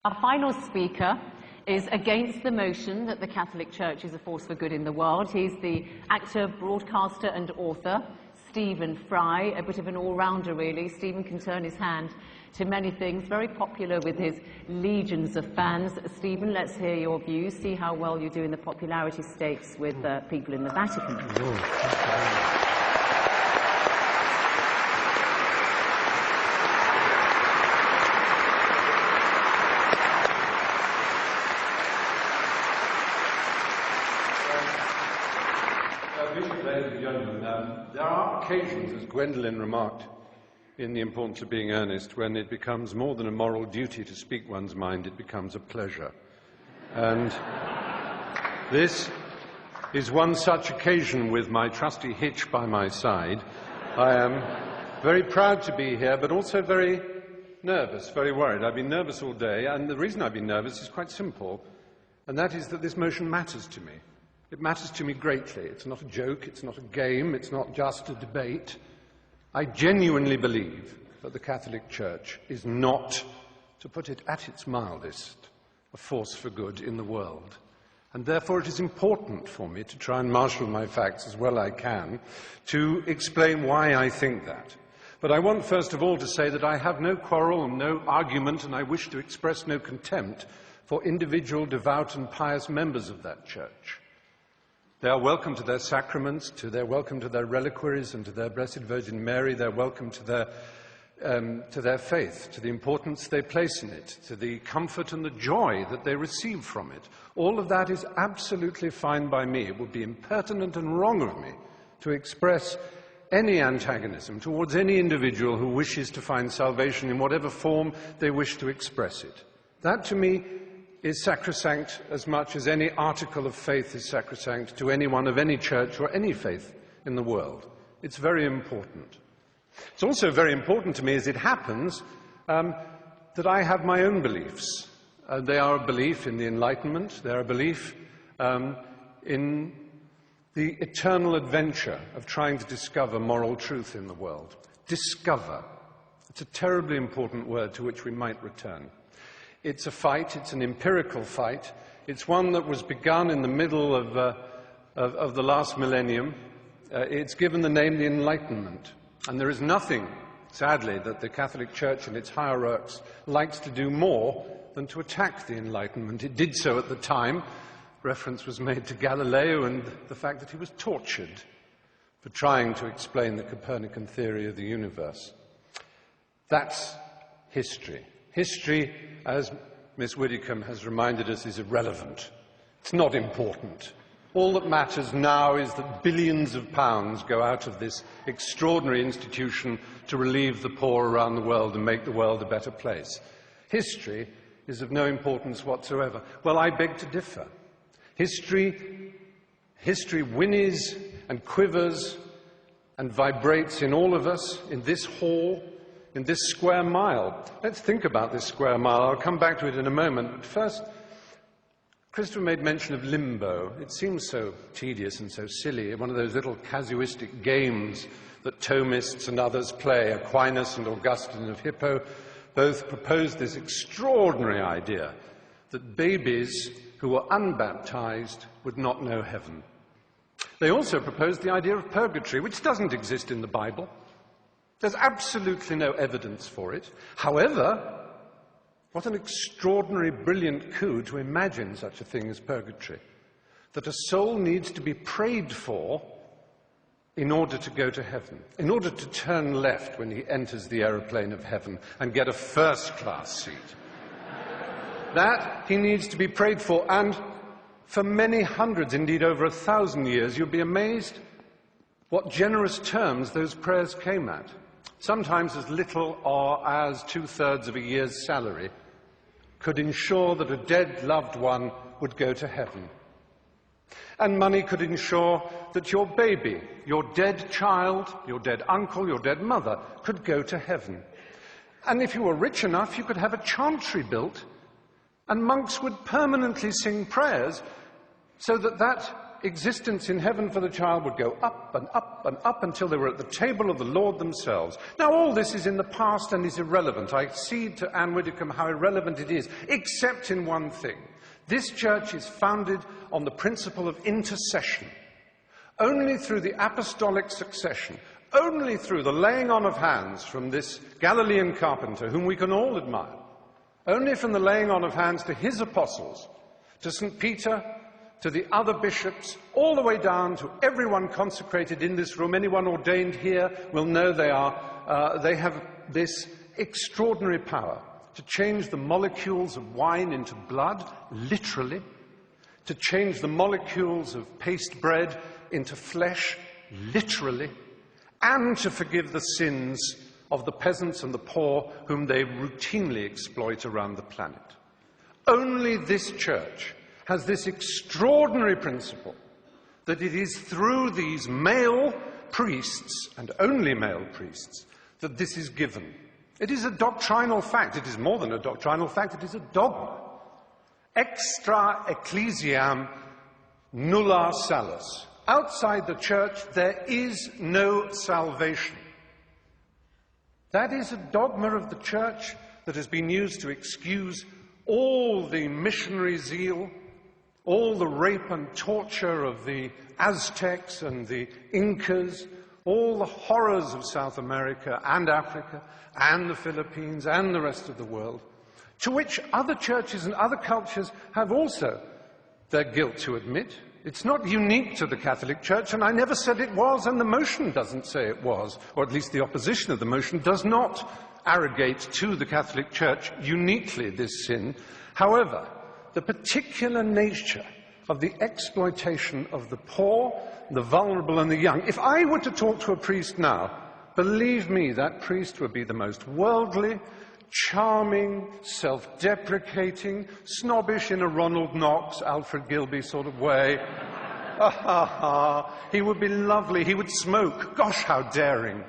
Our final speaker is against the motion that the Catholic Church is a force for good in the world. He's the actor, broadcaster and author, Stephen Fry, a bit of an all-rounder really. Stephen can turn his hand to many things, very popular with his legions of fans. Stephen, let's hear your views, see how well you do in the popularity stakes with people in the Vatican. There are occasions, as Gwendolen remarked, in The Importance of Being Earnest, when it becomes more than a moral duty to speak one's mind, it becomes a pleasure. And this is one such occasion with my trusty Hitch by my side. I am very proud to be here, but also very nervous, very worried. I've been nervous all day, and the reason I've been nervous is quite simple, and that is that this motion matters to me. It matters to me greatly. It's not a joke, it's not a game, it's not just a debate. I genuinely believe that the Catholic Church is not, to put it at its mildest, a force for good in the world. And therefore it is important for me to try and marshal my facts as well I can to explain why I think that. But I want first of all to say that I have no quarrel and no argument, and I wish to express no contempt for individual devout and pious members of that church. They are welcome to their sacraments, they're welcome to their reliquaries and to their Blessed Virgin Mary. They're welcome to their faith, to the importance they place in it, to the comfort and the joy that they receive from it. All of that is absolutely fine by me. It would be impertinent and wrong of me to express any antagonism towards any individual who wishes to find salvation in whatever form they wish to express it. That, to me, is sacrosanct as much as any article of faith is sacrosanct to anyone of any church or any faith in the world. It's very important. It's also very important to me, as it happens, that I have my own beliefs. They are a belief in the Enlightenment. They are a belief in the eternal adventure of trying to discover moral truth in the world. Discover. It's a terribly important word to which we might return. It's a fight, it's an empirical fight. It's one that was begun in the middle of the last millennium. It's given the name the Enlightenment. And there is nothing, sadly, that the Catholic Church and its hierarchs likes to do more than to attack the Enlightenment. It did so at the time. Reference was made to Galileo and the fact that he was tortured for trying to explain the Copernican theory of the universe. That's history. History, as Miss Widdicombe has reminded us, is irrelevant. It's not important. All that matters now is that billions of pounds go out of this extraordinary institution to relieve the poor around the world and make the world a better place. History is of no importance whatsoever. Well, I beg to differ. History whinnies and quivers and vibrates in all of us, in this hall, in this square mile. Let's think about this square mile. I'll come back to it in a moment. But first, Christopher made mention of limbo. It seems so tedious and so silly, one of those little casuistic games that Thomists and others play. Aquinas and Augustine of Hippo both proposed this extraordinary idea that babies who were unbaptized would not know heaven. They also proposed the idea of purgatory, which doesn't exist in the Bible. There's absolutely no evidence for it. However, what an extraordinary, brilliant coup to imagine such a thing as purgatory. That a soul needs to be prayed for in order to go to heaven, in order to turn left when he enters the aeroplane of heaven and get a first-class seat. That he needs to be prayed for, and for many hundreds, indeed over 1,000 years, you'll be amazed what generous terms those prayers came at. Sometimes as little or as 2/3 of a year's salary could ensure that a dead loved one would go to heaven. And money could ensure that your baby, your dead child, your dead uncle, your dead mother could go to heaven. And if you were rich enough, you could have a chantry built, and monks would permanently sing prayers so that that existence in heaven for the child would go up and up and up until they were at the table of the Lord themselves. Now, all this is in the past and is irrelevant. I cede to Anne Widdecombe how irrelevant it is, except in one thing. This church is founded on the principle of intercession. Only through the apostolic succession, only through the laying on of hands from this Galilean carpenter, whom we can all admire, only from the laying on of hands to his apostles, to St. Peter, to the other bishops, all the way down to everyone consecrated in this room. Anyone ordained here will know they have this extraordinary power to change the molecules of wine into blood, literally, to change the molecules of paste bread into flesh, literally, and to forgive the sins of the peasants and the poor whom they routinely exploit around the planet. Only this church has this extraordinary principle that it is through these male priests, and only male priests, that this is given. It is a doctrinal fact. It is more than a doctrinal fact. It is a dogma. Extra ecclesiam nulla salus. Outside the church, there is no salvation. That is a dogma of the church that has been used to excuse all the missionary zeal, all the rape and torture of the Aztecs and the Incas, all the horrors of South America and Africa and the Philippines and the rest of the world, to which other churches and other cultures have also their guilt to admit. It's not unique to the Catholic Church, and I never said it was, and the motion doesn't say it was, or at least the opposition of the motion does not arrogate to the Catholic Church uniquely this sin. However, the particular nature of the exploitation of the poor, the vulnerable and the young. If I were to talk to a priest now, believe me, that priest would be the most worldly, charming, self-deprecating, snobbish in a Ronald Knox, Alfred Gilby sort of way. He would be lovely. He would smoke. Gosh, how daring.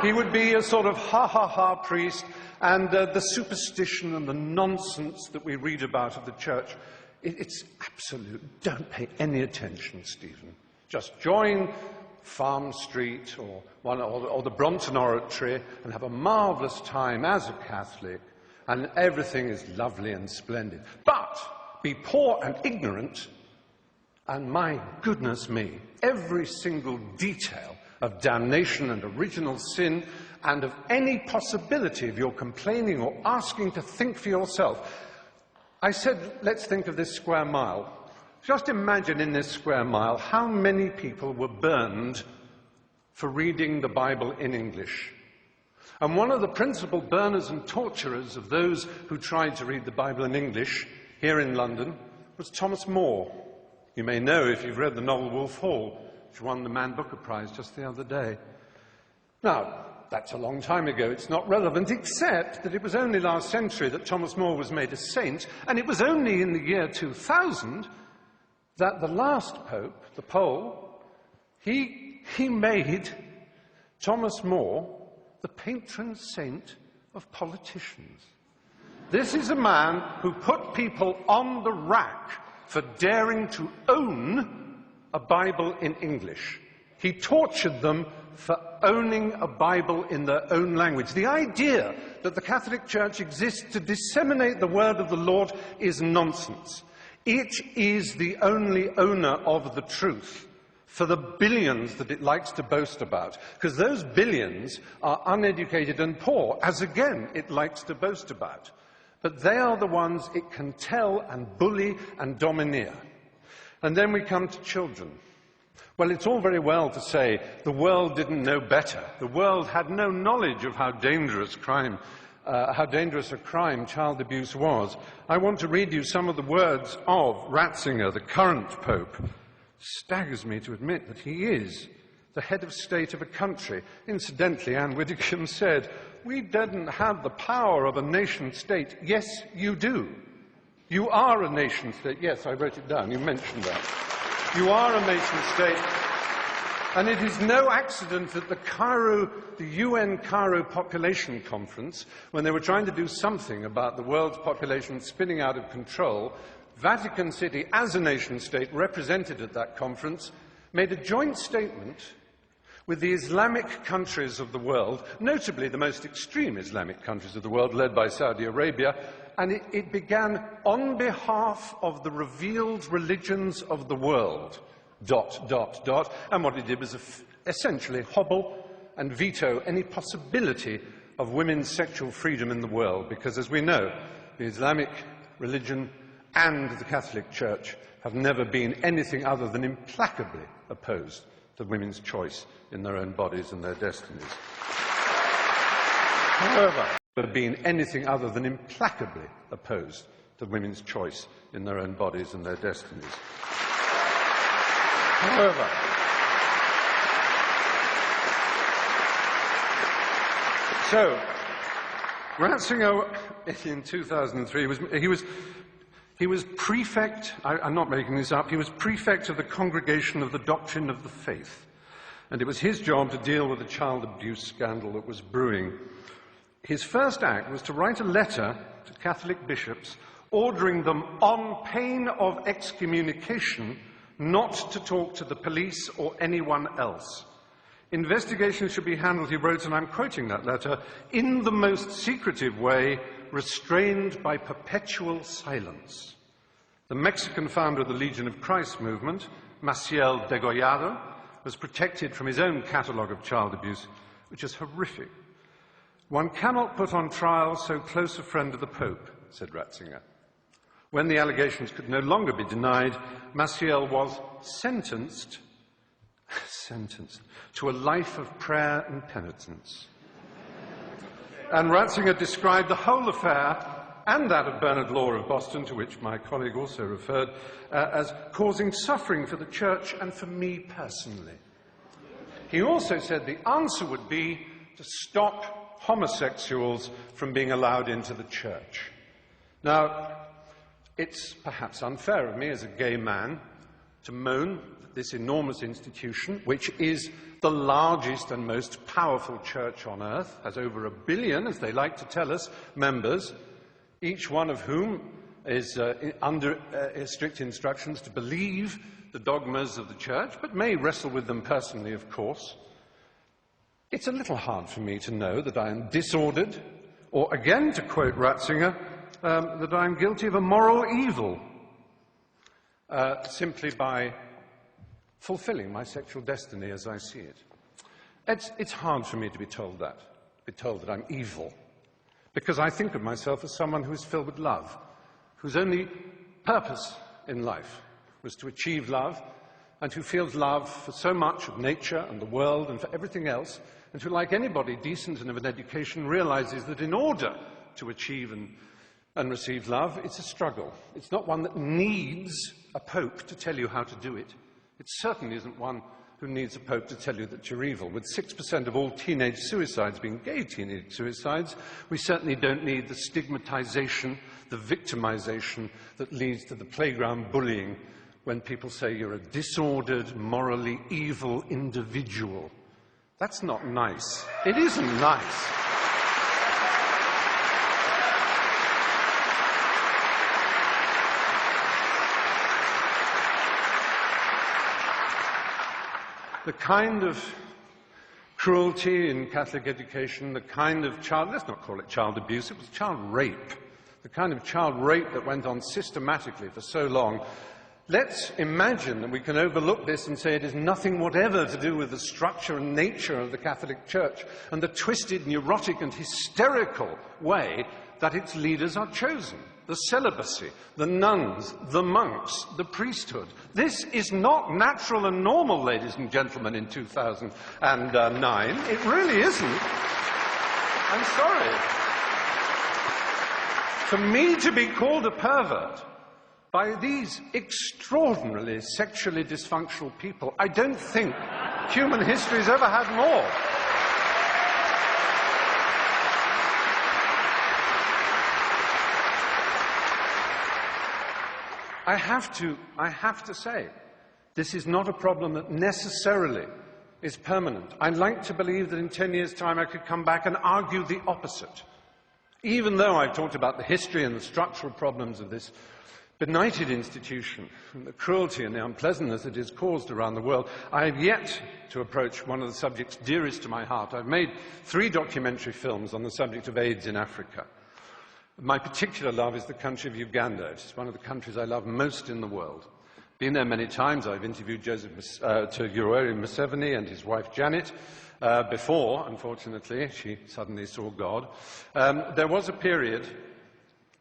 He would be a sort of ha-ha-ha priest, and the superstition and the nonsense that we read about of the church, it's absolute. Don't pay any attention, Stephen. Just join Farm Street or the Brompton Oratory and have a marvellous time as a Catholic, and everything is lovely and splendid. But be poor and ignorant, and my goodness me, every single detail of damnation and original sin and of any possibility of your complaining or asking to think for yourself. I said, let's think of this square mile. Just imagine in this square mile how many people were burned for reading the Bible in English. And one of the principal burners and torturers of those who tried to read the Bible in English here in London was Thomas More. You may know if you've read the novel Wolf Hall, which won the Man Booker Prize just the other day. Now, that's a long time ago. It's not relevant, except that it was only last century that Thomas More was made a saint, and it was only in the year 2000 that the last pope, the Pole, he made Thomas More the patron saint of politicians. This is a man who put people on the rack for daring to own a Bible in English. He tortured them for owning a Bible in their own language. The idea that the Catholic Church exists to disseminate the word of the Lord is nonsense. It is the only owner of the truth for the billions that it likes to boast about, because those billions are uneducated and poor, as again it likes to boast about. But they are the ones it can tell and bully and domineer. And then we come to children. Well, it's all very well to say the world didn't know better. The world had no knowledge of how dangerous a crime child abuse was. I want to read you some of the words of Ratzinger, the current Pope. Staggers me to admit that he is the head of state of a country. Incidentally, Anne Widdecombe said, "We didn't have the power of a nation-state." Yes, you do. You are a nation-state. Yes, I wrote it down. You mentioned that. You are a nation-state. And it is no accident that the UN Cairo Population Conference, when they were trying to do something about the world's population spinning out of control, Vatican City, as a nation-state represented at that conference, made a joint statement with the Islamic countries of the world, notably the most extreme Islamic countries of the world, led by Saudi Arabia, and it began, "on behalf of the revealed religions of the world, ... And what it did was essentially hobble and veto any possibility of women's sexual freedom in the world, because, as we know, the Islamic religion and the Catholic Church have never been anything other than implacably opposed to women's choice in their own bodies and their destinies. However, never been anything other than implacably opposed to women's choice in their own bodies and their destinies. However, so Ratzinger, in 2003, he was prefect, I'm not making this up, he was prefect of the Congregation of the Doctrine of the Faith. And it was his job to deal with the child abuse scandal that was brewing. His first act was to write a letter to Catholic bishops ordering them, on pain of excommunication, not to talk to the police or anyone else. Investigations should be handled, he wrote, and I'm quoting that letter, in the most secretive way, restrained by perpetual silence. The Mexican founder of the Legion of Christ movement, Maciel Degollado, was protected from his own catalogue of child abuse, which is horrific. One cannot put on trial so close a friend of the Pope, said Ratzinger. When the allegations could no longer be denied, Maciel was sentenced to a life of prayer and penitence. And Ratzinger described the whole affair, and that of Bernard Law of Boston, to which my colleague also referred, as causing suffering for the Church and for me personally. He also said the answer would be to stop homosexuals from being allowed into the Church. Now, it's perhaps unfair of me as a gay man to moan that this enormous institution, which is the largest and most powerful church on earth, has over 1 billion, as they like to tell us, members, each one of whom is under strict instructions to believe the dogmas of the Church, but may wrestle with them personally, of course. It's a little hard for me to know that I am disordered, or again, to quote Ratzinger, that I am guilty of a moral evil, simply by fulfilling my sexual destiny as I see it. It's hard for me to be told that I'm evil, because I think of myself as someone who is filled with love, whose only purpose in life was to achieve love, and who feels love for so much of nature and the world and for everything else, and who, like anybody decent and of an education, realizes that in order to achieve and receive love, it's a struggle. It's not one that needs a pope to tell you how to do it. It certainly isn't one who needs a pope to tell you that you're evil. With 6% of all teenage suicides being gay teenage suicides, we certainly don't need the stigmatization, the victimization that leads to the playground bullying when people say you're a disordered, morally evil individual. That's not nice. It isn't nice. The kind of cruelty in Catholic education, the kind of let's not call it child abuse, it was child rape. The kind of child rape that went on systematically for so long. Let's imagine that we can overlook this and say it is nothing whatever to do with the structure and nature of the Catholic Church and the twisted, neurotic and hysterical way that its leaders are chosen. The celibacy, the nuns, the monks, the priesthood. This is not natural and normal, ladies and gentlemen, in 2009. It really isn't. I'm sorry. For me to be called a pervert by these extraordinarily sexually dysfunctional people, I don't think human history has ever had more. I have to say, this is not a problem that necessarily is permanent. I'd like to believe that in 10 years' time I could come back and argue the opposite. Even though I've talked about the history and the structural problems of this benighted institution, and the cruelty and the unpleasantness it has caused around the world, I have yet to approach one of the subjects dearest to my heart. I've made 3 documentary films on the subject of AIDS in Africa. My particular love is the country of Uganda. It's one of the countries I love most in the world. Been there many times. I've interviewed Yoweri Museveni and his wife Janet before, unfortunately, she suddenly saw God. There was a period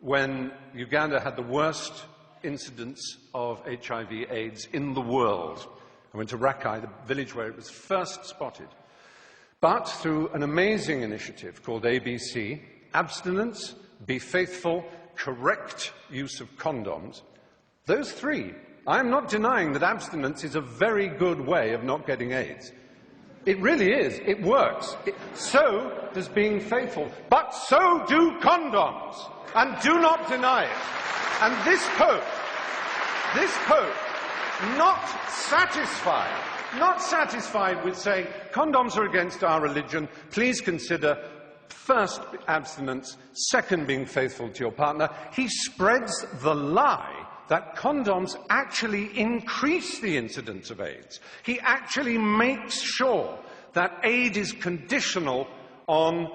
when Uganda had the worst incidence of HIV/AIDS in the world. I went to Rakai, the village where it was first spotted. But through an amazing initiative called ABC, abstinence, be faithful, correct use of condoms, those 3, I'm not denying that abstinence is a very good way of not getting AIDS. It really is. It works. So does being faithful. But so do condoms. And do not deny it. And this Pope, not satisfied with saying, condoms are against our religion, please consider first abstinence, second being faithful to your partner. He spreads the lie that condoms actually increase the incidence of AIDS. He actually makes sure that aid is conditional on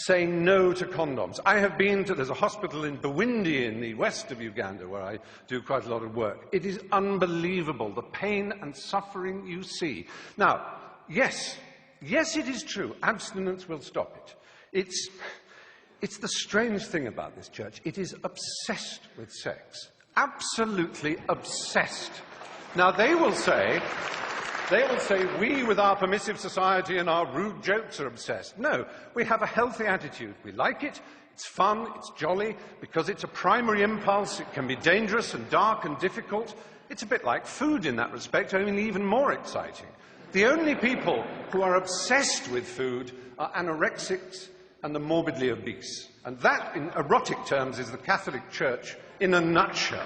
saying no to condoms. I have been to, there's a hospital in Bwindi in the west of Uganda where I do quite a lot of work. It is unbelievable, the pain and suffering you see. Now, yes, it is true, abstinence will stop it. It's the strange thing about this church. It is obsessed with sex. Absolutely obsessed. Now, they will say, we with our permissive society and our rude jokes are obsessed. No, we have a healthy attitude. We like it, it's fun, it's jolly, because it's a primary impulse. It can be dangerous and dark and difficult. It's a bit like food in that respect, only even more exciting. The only people who are obsessed with food are anorexics and the morbidly obese. And that, in erotic terms, is the Catholic Church in a nutshell.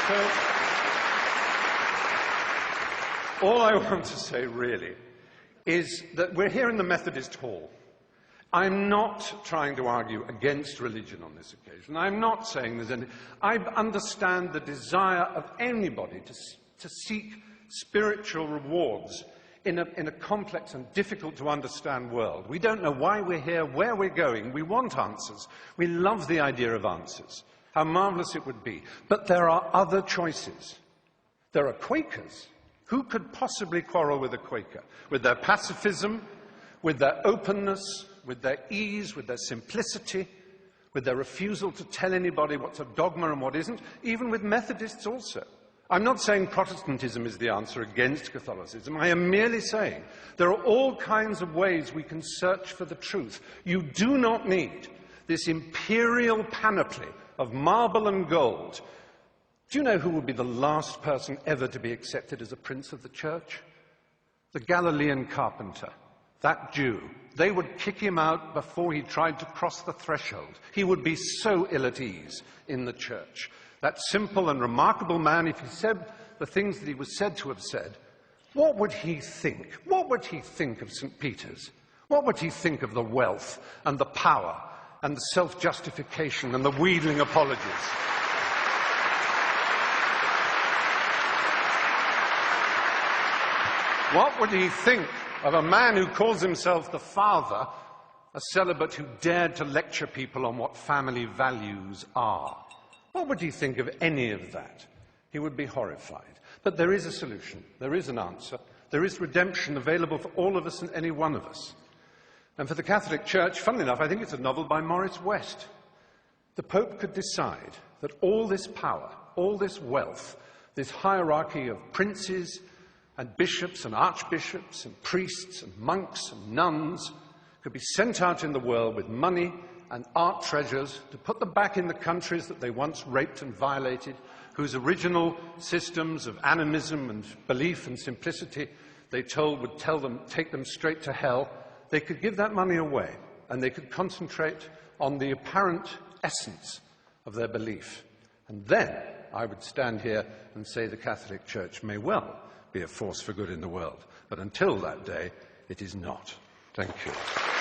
So, all I want to say, really, is that we're here in the Methodist Hall. I'm not trying to argue against religion on this occasion. I'm not saying there's any... I understand the desire of anybody to seek spiritual rewards in a complex and difficult to understand world. We don't know why we're here, where we're going. We want answers. We love the idea of answers. How marvelous it would be. But there are other choices. There are Quakers. Who could possibly quarrel with a Quaker? With their pacifism, with their openness, with their ease, with their simplicity, with their refusal to tell anybody what's a dogma and what isn't, even with Methodists also. I'm not saying Protestantism is the answer against Catholicism. I am merely saying there are all kinds of ways we can search for the truth. You do not need this imperial panoply of marble and gold. Do you know who would be the last person ever to be accepted as a prince of the church? The Galilean carpenter, that Jew. They would kick him out before he tried to cross the threshold. He would be so ill at ease in the church. That simple and remarkable man, if he said the things that he was said to have said, what would he think? What would he think of St. Peter's? What would he think of the wealth and the power and the self-justification and the wheedling apologies? What would he think of a man who calls himself the Father, a celibate who dared to lecture people on what family values are? What would he think of any of that? He would be horrified. But there is a solution. There is an answer. There is redemption available for all of us and any one of us. And for the Catholic Church, funnily enough, I think it's a novel by Morris West. The Pope could decide that all this power, all this wealth, this hierarchy of princes and bishops and archbishops and priests and monks and nuns could be sent out in the world with money and art treasures to put them back in the countries that they once raped and violated, whose original systems of animism and belief and simplicity they told would take them straight to hell. They could give that money away and they could concentrate on the apparent essence of their belief. And then I would stand here and say the Catholic Church may well be a force for good in the world. But until that day, it is not. Thank you.